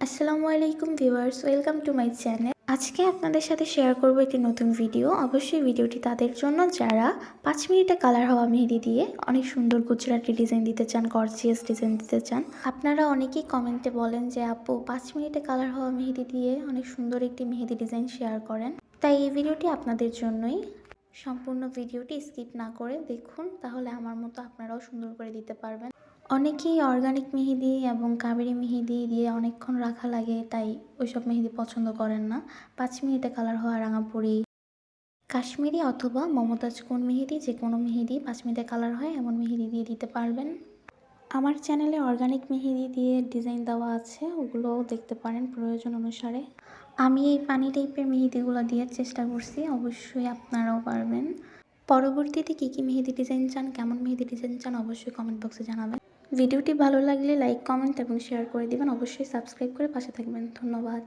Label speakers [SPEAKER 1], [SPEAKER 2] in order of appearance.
[SPEAKER 1] আসসালামু আলাইকুম viewers, welcome to my channel. আজকে আপনাদের সাথে শেয়ার করব একটি নতুন ভিডিও। অবশ্যই ভিডিওটি তাদের জন্য যারা 5 মিনিটে কালার হওয়া মেহেদি দিয়ে অনেক সুন্দর গুজরাটি ডিজাইন দিতে চান, গর্জিয়াস ডিজাইন দিতে চান। আপনারা অনেকেই কমেন্টে বলেন যে আপু 5 মিনিটে কালার হওয়া মেহেদি দিয়ে অনেক সুন্দর একটি মেহেদি ডিজাইন শেয়ার করেন। তাই এই ভিডিওটি আপনাদের জন্যই। সম্পূর্ণ ভিডিওটি স্কিপ না করে দেখুন, তাহলে আমার মতো আপনারাও সুন্দর করে দিতে পারবেন। অনেকেই অর্গানিক মেহেদি এবং কাবেরি মেহেদি দিয়ে অনেকক্ষণ রাখা লাগে, তাই ওইসব মেহেদি পছন্দ করেন না। 5 মিনিটে কালার হওয়া রাঙাপুরি, কাশ্মীরি অথবা মমতাজ কোন মেহেদি, যে কোনো মেহেদি 5 মিনিটে কালার হয় এমন মেহেদি দিয়ে দিতে পারবেন। আমার চ্যানেলে অর্গানিক মেহেদি দিয়ে ডিজাইন দেওয়া আছে, ওগুলোও দেখতে পারেন প্রয়োজন অনুসারে। আমি এই পানি টাইপের মেহেদিগুলো দিয়ে চেষ্টা করছি, অবশ্যই আপনারাও পারবেন। পরবর্তীতে কী কী মেহেদি ডিজাইন চান, কেমন মেহেদি ডিজাইন চান, অবশ্যই কমেন্ট বক্সে জানাবেন। ভিডিওটি ভালো লাগলে লাইক, কমেন্ট এবং শেয়ার করে দিবেন। অবশ্যই সাবস্ক্রাইব করে পাশে থাকবেন। ধন্যবাদ।